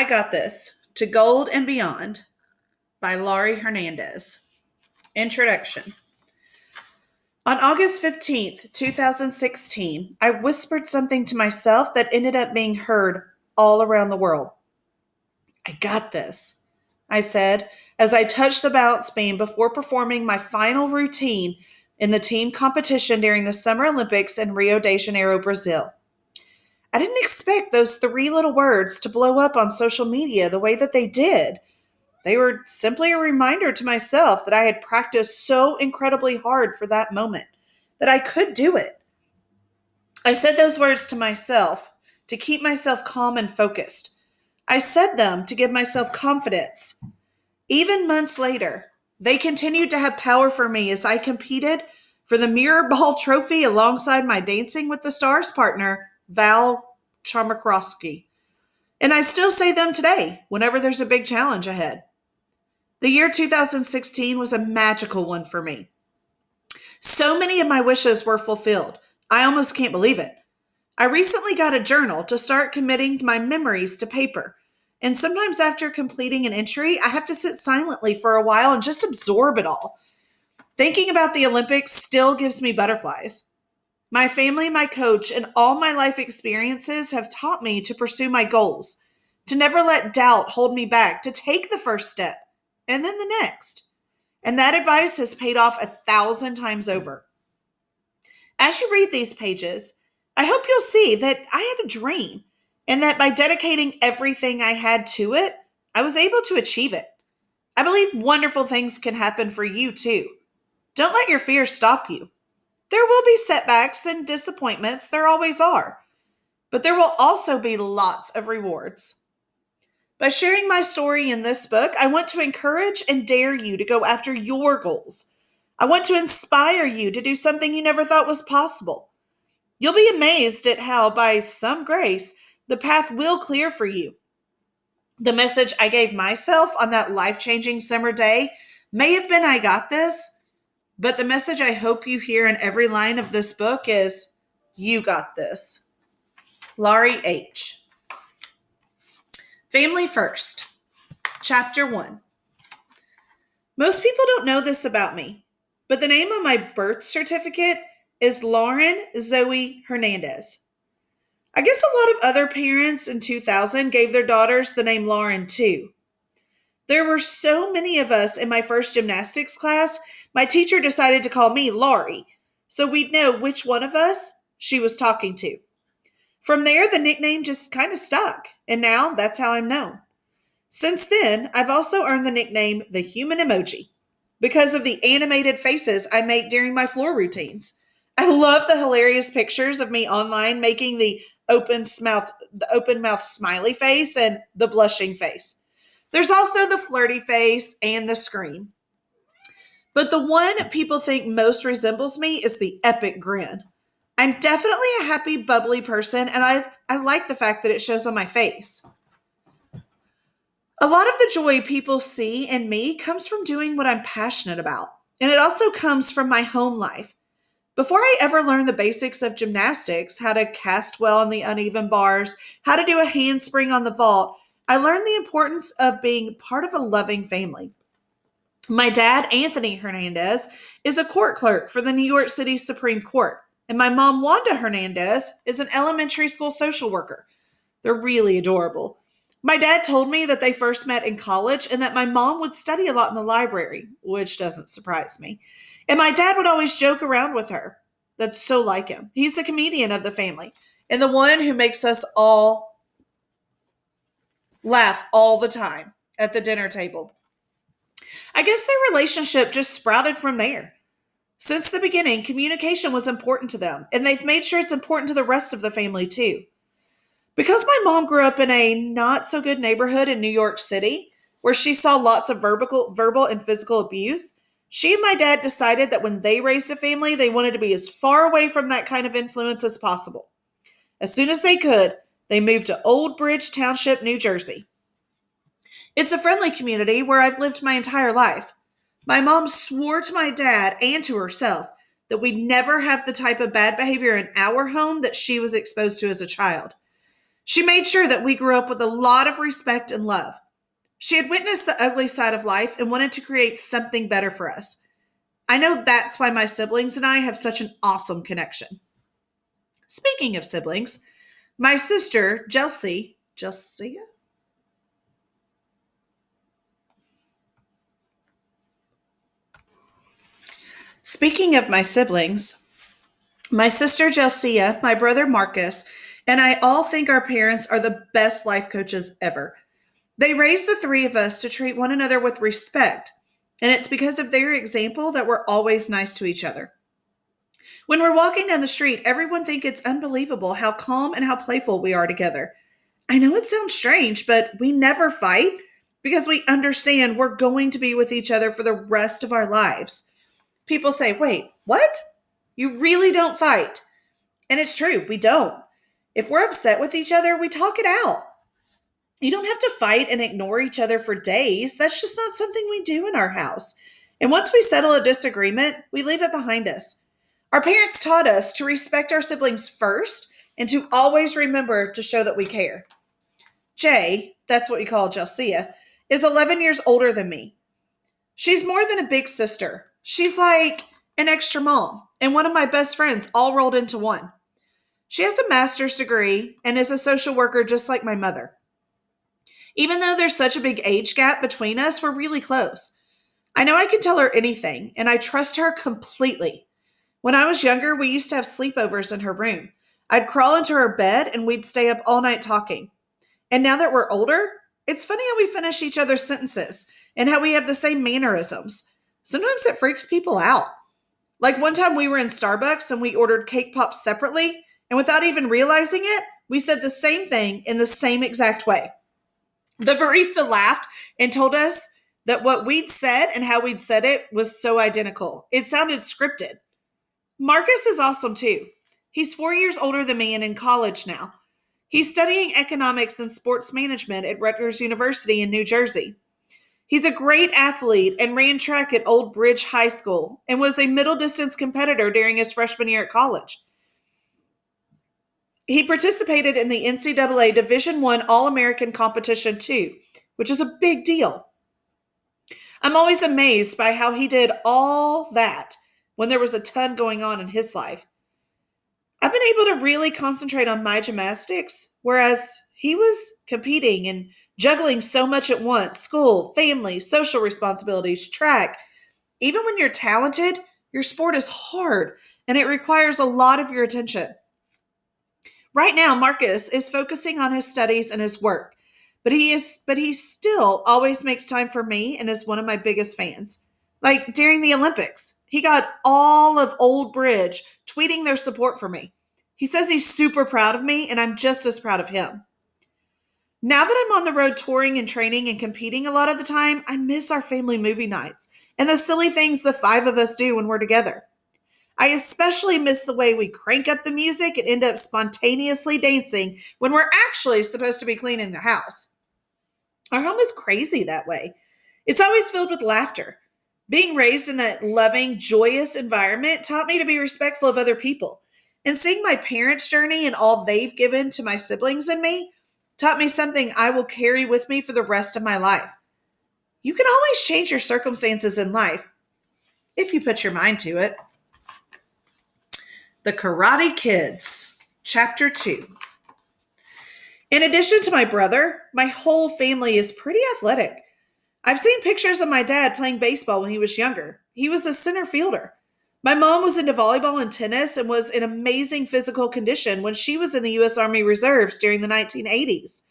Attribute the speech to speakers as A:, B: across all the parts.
A: I Got This to Gold and Beyond by Laurie Hernandez. Introduction. On August 15th, 2016, I whispered something to myself that ended up being heard all around the world. I got this, I said as I touched the balance beam before performing my final routine in the team competition during the Summer Olympics in Rio de Janeiro, Brazil. I didn't expect those three little words to blow up on social media the way that they did. They were simply a reminder to myself that I had practiced so incredibly hard for that moment, that I could do it. I said those words to myself to keep myself calm and focused. I said them to give myself confidence. Even months later, they continued to have power for me as I competed for the Mirror Ball Trophy alongside my Dancing with the Stars partner, Val Charmakrowski. And I still say them today whenever there's a big challenge ahead. The year 2016 was a magical one for me. So many of my wishes were fulfilled. I almost can't believe it. I recently got a journal to start committing my memories to paper. And sometimes after completing an entry, I have to sit silently for a while and just absorb it all. Thinking about the Olympics still gives me butterflies. My family, my coach, and all my life experiences have taught me to pursue my goals, to never let doubt hold me back, to take the first step and then the next. And that advice has paid off 1,000 times over. As you read these pages, I hope you'll see that I had a dream and that by dedicating everything I had to it, I was able to achieve it. I believe wonderful things can happen for you too. Don't let your fears stop you. There will be setbacks and disappointments, there always are. But there will also be lots of rewards. By sharing my story in this book, I want to encourage and dare you to go after your goals. I want to inspire you to do something you never thought was possible. You'll be amazed at how, by some grace, the path will clear for you. The message I gave myself on that life-changing summer day may have been I got this, but the message I hope you hear in every line of this book is, you got this. Laurie H. Family First. Chapter 1. Most people don't know this about me, but the name on my birth certificate is Lauren Zoe Hernandez. I guess a lot of other parents in 2000 gave their daughters the name Lauren too. There were so many of us in my first gymnastics class, my teacher decided to call me Laurie, so we'd know which one of us she was talking to. From there, the nickname just kind of stuck, and now that's how I'm known. Since then, I've also earned the nickname the Human Emoji because of the animated faces I make during my floor routines. I love the hilarious pictures of me online making the open mouth smiley face and the blushing face. There's also the flirty face and the scream. But the one people think most resembles me is the epic grin. I'm definitely a happy, bubbly person, and I like the fact that it shows on my face. A lot of the joy people see in me comes from doing what I'm passionate about, and it also comes from my home life. Before I ever learned the basics of gymnastics, how to cast well on the uneven bars, how to do a handspring on the vault, I learned the importance of being part of a loving family. My dad, Anthony Hernandez, is a court clerk for the New York City Supreme Court, and my mom, Wanda Hernandez, is an elementary school social worker. They're really adorable. My dad told me that they first met in college and that my mom would study a lot in the library, which doesn't surprise me. And my dad would always joke around with her. That's so like him. He's the comedian of the family and the one who makes us all laugh all the time at the dinner table. I guess their relationship just sprouted from there. Since the beginning, communication was important to them, and they've made sure it's important to the rest of the family too. Because my mom grew up in a not-so-good neighborhood in New York City, where she saw lots of verbal and physical abuse, she and my dad decided that when they raised a family, they wanted to be as far away from that kind of influence as possible. As soon as they could, they moved to Old Bridge Township, New Jersey. It's a friendly community where I've lived my entire life. My mom swore to my dad and to herself that we'd never have the type of bad behavior in our home that she was exposed to as a child. She made sure that we grew up with a lot of respect and love. She had witnessed the ugly side of life and wanted to create something better for us. I know that's why my siblings and I have such an awesome connection. Speaking of siblings, my sister, Jelsia? Speaking of my siblings, my sister Jelsia, my brother Marcus, and I all think our parents are the best life coaches ever. They raised the three of us to treat one another with respect, and it's because of their example that we're always nice to each other. When we're walking down the street, everyone thinks it's unbelievable how calm and how playful we are together. I know it sounds strange, but we never fight because we understand we're going to be with each other for the rest of our lives. People say, wait, what? You really don't fight? And it's true, we don't. If we're upset with each other, we talk it out. You don't have to fight and ignore each other for days. That's just not something we do in our house. And once we settle a disagreement, we leave it behind us. Our parents taught us to respect our siblings first and to always remember to show that we care. Jay, that's what we call Jelsia, is 11 years older than me. She's more than a big sister. She's like an extra mom and one of my best friends all rolled into one. She has a master's degree and is a social worker just like my mother. Even though there's such a big age gap between us, we're really close. I know I can tell her anything, and I trust her completely. When I was younger, we used to have sleepovers in her room. I'd crawl into her bed, and we'd stay up all night talking. And now that we're older, it's funny how we finish each other's sentences and how we have the same mannerisms. Sometimes it freaks people out. Like one time we were in Starbucks, and we ordered cake pops separately, and without even realizing it, we said the same thing in the same exact way. The barista laughed and told us that what we'd said and how we'd said it was so identical. It sounded scripted. Marcus is awesome too. He's 4 years older than me and in college now. He's studying economics and sports management at Rutgers University in New Jersey. He's a great athlete and ran track at Old Bridge High School and was a middle distance competitor during his freshman year at college. He participated in the NCAA Division I All-American competition too, which is a big deal. I'm always amazed by how he did all that when there was a ton going on in his life. I've been able to really concentrate on my gymnastics, whereas he was competing and juggling so much at once: school, family, social responsibilities, track. Even when you're talented, your sport is hard and it requires a lot of your attention. Right now, Marcus is focusing on his studies and his work, but he still always makes time for me and is one of my biggest fans. Like during the Olympics, he got all of Old Bridge tweeting their support for me. He says he's super proud of me, and I'm just as proud of him. Now that I'm on the road touring and training and competing a lot of the time, I miss our family movie nights and the silly things the five of us do when we're together. I especially miss the way we crank up the music and end up spontaneously dancing when we're actually supposed to be cleaning the house. Our home is crazy that way. It's always filled with laughter. Being raised in a loving, joyous environment taught me to be respectful of other people. And seeing my parents' journey and all they've given to my siblings and me taught me something I will carry with me for the rest of my life. You can always change your circumstances in life if you put your mind to it. The Karate Kids, Chapter 2. In addition to my brother, my whole family is pretty athletic. I've seen pictures of my dad playing baseball when he was younger. He was a center fielder. My mom was into volleyball and tennis and was in amazing physical condition when she was in the U.S. Army Reserves during the 1980s.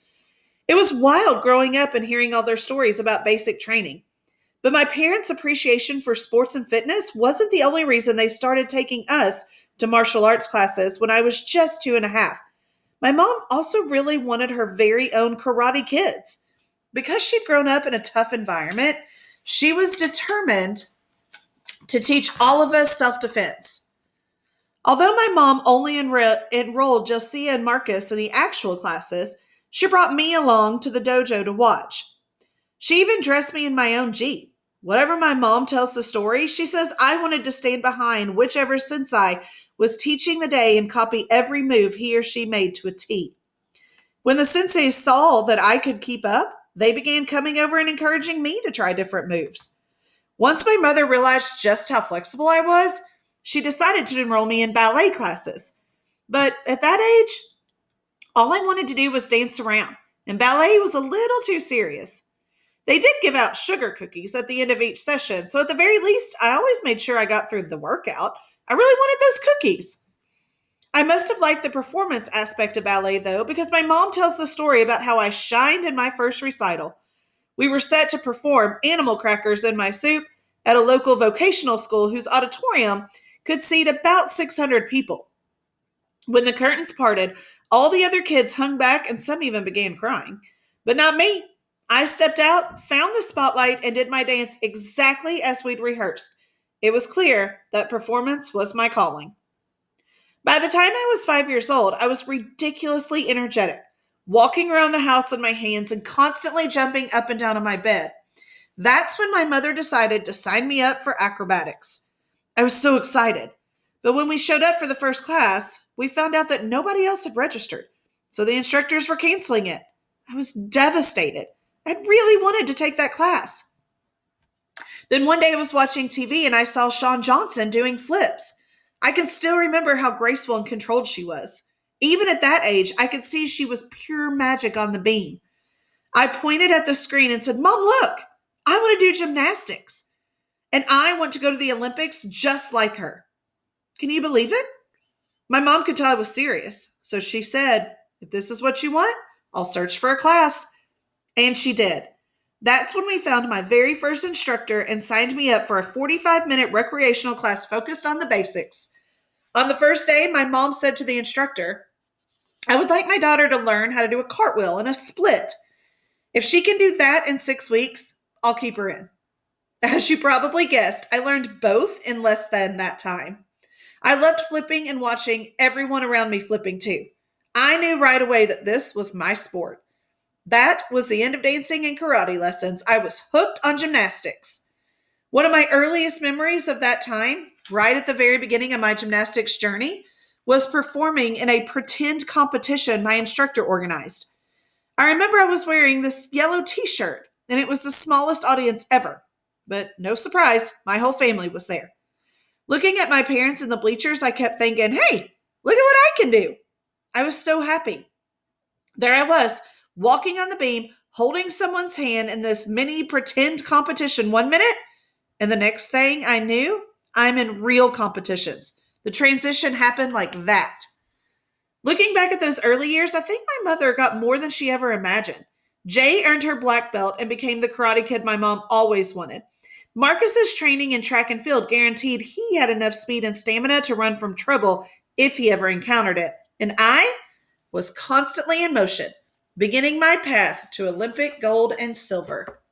A: It was wild growing up and hearing all their stories about basic training. But my parents' appreciation for sports and fitness wasn't the only reason they started taking us to martial arts classes when I was just 2.5. My mom also really wanted her very own Karate Kids. Because she'd grown up in a tough environment, she was determined to teach all of us self-defense. Although my mom only enrolled Jelsia and Marcus in the actual classes, she brought me along to the dojo to watch. She even dressed me in my own Jeep. Whatever my mom tells the story, she says I wanted to stand behind whichever sensei was teaching the day and copy every move he or she made to a T. When the senseis saw that I could keep up, they began coming over and encouraging me to try different moves. Once my mother realized just how flexible I was, she decided to enroll me in ballet classes. But at that age, all I wanted to do was dance around, and ballet was a little too serious. They did give out sugar cookies at the end of each session, so at the very least, I always made sure I got through the workout. I really wanted those cookies. I must have liked the performance aspect of ballet, though, because my mom tells the story about how I shined in my first recital. We were set to perform Animal Crackers in My Soup at a local vocational school whose auditorium could seat about 600 people. When the curtains parted, all the other kids hung back and some even began crying. But not me. I stepped out, found the spotlight, and did my dance exactly as we'd rehearsed. It was clear that performance was my calling. By the time I was 5 years old, I was ridiculously energetic, walking around the house on my hands and constantly jumping up and down on my bed. That's when my mother decided to sign me up for acrobatics. I was so excited. But when we showed up for the first class, we found out that nobody else had registered, so the instructors were canceling it. I was devastated. I really wanted to take that class. Then one day I was watching TV and I saw Shawn Johnson doing flips. I can still remember how graceful and controlled she was. Even at that age, I could see she was pure magic on the beam. I pointed at the screen and said, "Mom, look, I want to do gymnastics. And I want to go to the Olympics just like her." Can you believe it? My mom could tell I was serious. So she said, "If this is what you want, I'll search for a class." And she did. That's when we found my very first instructor and signed me up for a 45-minute recreational class focused on the basics. On the first day, my mom said to the instructor, "I would like my daughter to learn how to do a cartwheel and a split. If she can do that in 6 weeks, I'll keep her in." As you probably guessed, I learned both in less than that time. I loved flipping and watching everyone around me flipping too. I knew right away that this was my sport. That was the end of dancing and karate lessons. I was hooked on gymnastics. One of my earliest memories of that time, right at the very beginning of my gymnastics journey, was performing in a pretend competition my instructor organized. I remember I was wearing this yellow t-shirt, and it was the smallest audience ever. But no surprise, my whole family was there. Looking at my parents in the bleachers, I kept thinking, "Hey, look at what I can do." I was so happy. There I was, walking on the beam, holding someone's hand in this mini pretend competition 1 minute, and the next thing I knew, I'm in real competitions. The transition happened like that. Looking back at those early years, I think my mother got more than she ever imagined. Jay earned her black belt and became the karate kid my mom always wanted. Marcus's training in track and field guaranteed he had enough speed and stamina to run from trouble if he ever encountered it. And I was constantly in motion, beginning my path to Olympic gold and silver.